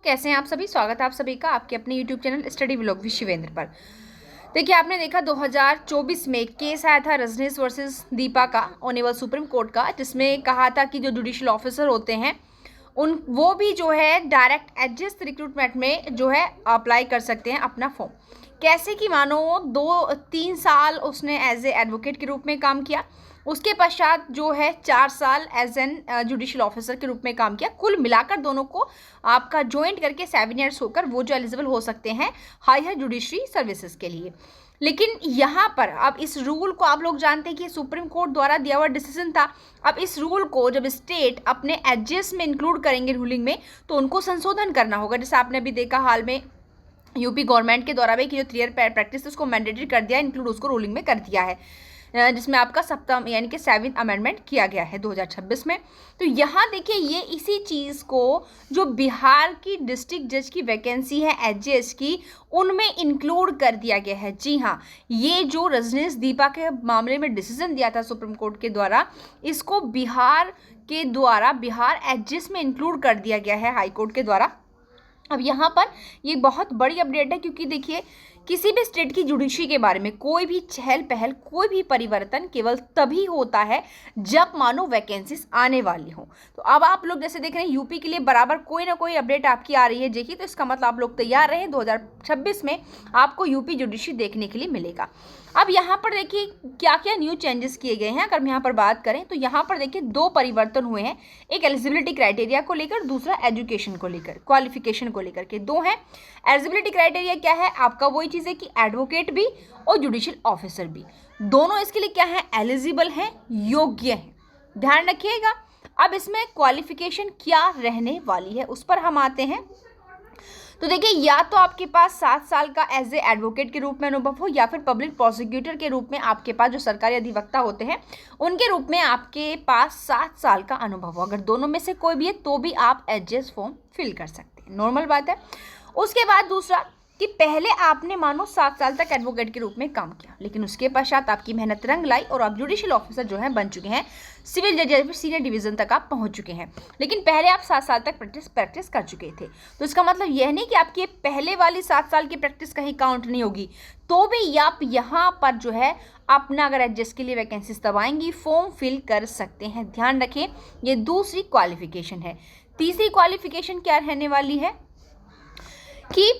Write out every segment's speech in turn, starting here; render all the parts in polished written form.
कैसे हैं आप सभी। स्वागत है आप सभी का आपके अपने YouTube channel study vlog with Shivendra पर। देखिए, आपने देखा 2024 में केस आया था रजनीश वर्सेस दीपा का ऑनरेबल सुप्रीम कोर्ट का, जिसमें कहा था कि जो जुडिशियल ऑफिसर होते हैं वो भी जो है डायरेक्ट एडजस्ट रिक्रूटमेंट में जो है अप्लाई कर सकते हैं अपना फॉर्म। कैसे कि मानो 2-3 साल उसने एज ए एडवोकेट के रूप में काम किया, उसके पश्चात जो है 4 साल एज एन जुडिशियल ऑफिसर के रूप में काम किया। कुल मिलाकर दोनों को आपका ज्वाइंट करके 7 ईयर्स होकर वो जो एलिजिबल हो सकते हैं हायर जुडिशरी सर्विसेज के लिए। लेकिन यहाँ पर अब इस रूल को आप लोग जानते हैं कि सुप्रीम कोर्ट द्वारा दिया हुआ डिसीजन था। अब इस रूल को जब स्टेट अपने एडजस्ट में इंक्लूड करेंगे रूलिंग में, तो उनको संशोधन करना होगा। जैसे आपने अभी देखा हाल में यूपी गवर्नमेंट के द्वारा भी कि जो 3 ईयर प्रैक्टिस उसको मैंडेटरी कर दिया, इंक्लूड उसको रूलिंग में कर दिया है, जिसमें आपका 7वां यानी कि 7th अमेंडमेंट किया गया है 2026 में। तो यहाँ देखिए, ये इसी चीज़ को जो बिहार की डिस्ट्रिक्ट जज की वैकेंसी है एचजेएस की, उनमें इंक्लूड कर दिया गया है। जी हाँ, ये जो रजनीश दीपा के मामले में डिसीजन दिया था सुप्रीम कोर्ट के द्वारा, इसको बिहार के द्वारा बिहार एचजेएस में इंक्लूड कर दिया गया है हाई कोर्ट के द्वारा। अब यहाँ पर ये बहुत बड़ी अपडेट है, क्योंकि देखिए किसी भी स्टेट की जुडिशरी के बारे में कोई भी चहल पहल, कोई भी परिवर्तन केवल तभी होता है जब मानो वैकेंसीज आने वाली हो। तो अब आप लोग जैसे देख रहे हैं यूपी के लिए बराबर कोई ना कोई अपडेट आपकी आ रही है देखिए, तो इसका मतलब आप लोग तैयार रहे, 2026 में आपको यूपी जुडिशरी देखने के लिए मिलेगा। अब यहाँ पर देखिए क्या क्या न्यू चेंजेस किए गए हैं। अगर हम यहाँ पर बात करें तो यहाँ पर देखिए 2 परिवर्तन हुए हैं, एक एलिजिबिलिटी क्राइटेरिया को लेकर, दूसरा एजुकेशन को लेकर, क्वालिफिकेशन को लेकर के 2 हैं। एलिजिबिलिटी क्राइटेरिया क्या है आपका, वही चीज़ है कि एडवोकेट भी और जुडिशियल ऑफिसर भी दोनों इसके लिए क्या है, एलिजिबल हैं, योग्य हैं, ध्यान रखिएगा। अब इसमें क्वालिफिकेशन क्या रहने वाली है उस पर हम आते हैं। तो देखिए, या तो आपके पास 7 साल का एज ए एडवोकेट के रूप में अनुभव हो, या फिर पब्लिक प्रोसिक्यूटर के रूप में आपके पास जो सरकारी अधिवक्ता होते हैं उनके रूप में आपके पास 7 साल का अनुभव हो। अगर दोनों में से कोई भी है तो भी आप एडजस्ट फॉर्म फिल कर सकते हैं, नॉर्मल बात है। उसके बाद दूसरा कि पहले आपने मानो 7 साल तक एडवोकेट के रूप में काम किया, लेकिन उसके पश्चात आपकी मेहनत रंग लाई और आप जुडिशियल ऑफिसर जो है बन चुके हैं, सिविल जज या फिर सीनियर डिवीजन तक आप पहुंच चुके हैं, लेकिन पहले आप 7 साल तक प्रैक्टिस कर चुके थे। तो इसका मतलब यह नहीं कि आपकी पहले वाली 7 साल की प्रैक्टिस कहीं काउंट नहीं होगी, तो भी आप यहाँ पर जो है अपना अगर एडजस्ट के लिए वैकेंसीज दबाएंगी फॉर्म फिल कर सकते हैं। ध्यान रखें, ये दूसरी क्वालिफिकेशन है। तीसरी क्वालिफिकेशन क्या रहने वाली है कि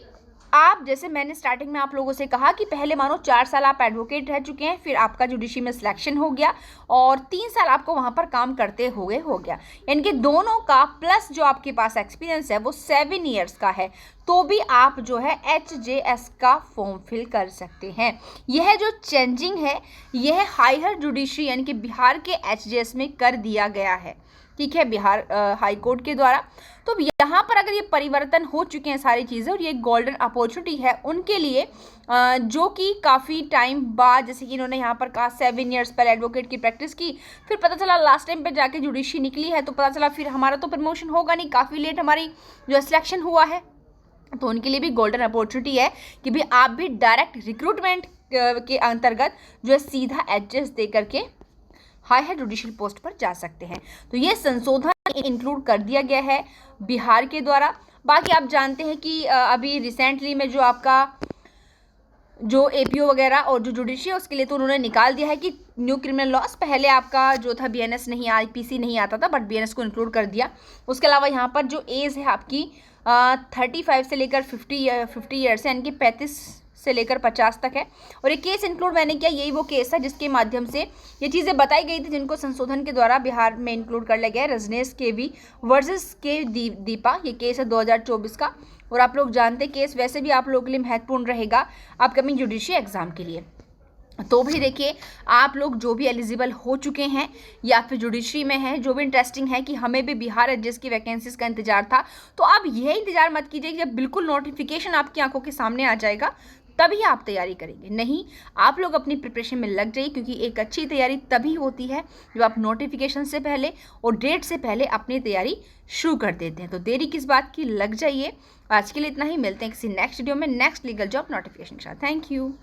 आप, जैसे मैंने स्टार्टिंग में आप लोगों से कहा कि पहले मानो 4 साल आप एडवोकेट रह चुके हैं, फिर आपका जुडिशरी में सिलेक्शन हो गया और 3 साल आपको वहाँ पर काम करते हुए हो गया, यानी कि दोनों का प्लस जो आपके पास एक्सपीरियंस है वो 7 ईयर्स का है, तो भी आप जो है एचजेएस का फॉर्म फिल कर सकते हैं। यह जो चेंजिंग है यह हायर जुडिशरी यानी कि बिहार के एचजेएस में कर दिया गया है, ठीक है, बिहार हाई कोर्ट के द्वारा। तो यहाँ पर अगर ये परिवर्तन हो चुके हैं सारी चीज़ें, और ये गोल्डन अपॉर्चुनिटी है उनके लिए जो कि काफ़ी टाइम बाद, जैसे कि इन्होंने यहाँ पर कहा 7 ईयर्स पहले एडवोकेट की प्रैक्टिस की, फिर पता चला लास्ट टाइम पे जाके जुडिशरी निकली है, तो पता चला फिर हमारा तो प्रमोशन होगा नहीं, काफ़ी लेट हमारी जो सिलेक्शन हुआ है, तो उनके लिए भी गोल्डन अपॉर्चुनिटी है कि भी आप भी डायरेक्ट रिक्रूटमेंट के अंतर्गत जो है सीधा एचजेएस दे करके हायर जुडिशियल पोस्ट पर जा सकते हैं। तो ये संशोधन इंक्लूड कर दिया गया है बिहार के द्वारा। बाकी आप जानते हैं कि अभी रिसेंटली में जो आपका जो एपीओ वगैरह और जो जुडिशरी है उसके लिए तो उन्होंने निकाल दिया है कि न्यू क्रिमिनल लॉस, पहले आपका जो था बीएनएस नहीं, आईपीसी नहीं आता था, बट बीएनएस को इंक्लूड कर दिया। उसके अलावा यहाँ पर जो एज है आपकी 35 से लेकर 50 ईयर्स है, यानी कि 35 से लेकर 50 तक है। और ये केस इंक्लूड मैंने किया, यही वो केस है जिसके माध्यम से ये चीज़ें बताई गई थी, जिनको संशोधन के द्वारा बिहार में इंक्लूड कर लिया गया है। रजनीश केवी वर्सेस के दीपा, ये केस है 2024 का, और आप लोग जानते हैं केस वैसे भी आप लोगों के लिए महत्वपूर्ण रहेगा अपकमिंग जुडिशरी एग्जाम के लिए। तो भी देखिए, आप लोग जो भी एलिजिबल हो चुके हैं या फिर जुडिशरी में हैं, जो भी इंटरेस्टिंग है कि हमें भी बिहार एडजस्ट की वैकेंसीज का इंतजार था, तो आप यह इंतजार मत कीजिए कि जब बिल्कुल नोटिफिकेशन आपकी आंखों के सामने आ जाएगा तभी आप तैयारी करेंगे। नहीं, आप लोग अपनी प्रिपरेशन में लग जाइए, क्योंकि एक अच्छी तैयारी तभी होती है जब आप नोटिफिकेशन से पहले और डेट से पहले अपनी तैयारी शुरू कर देते हैं। तो देरी किस बात की, लग जाइए। आज के लिए इतना ही, मिलते हैं किसी नेक्स्ट वीडियो में नेक्स्ट लीगल जॉब नोटिफिकेशन के साथ। Thank you.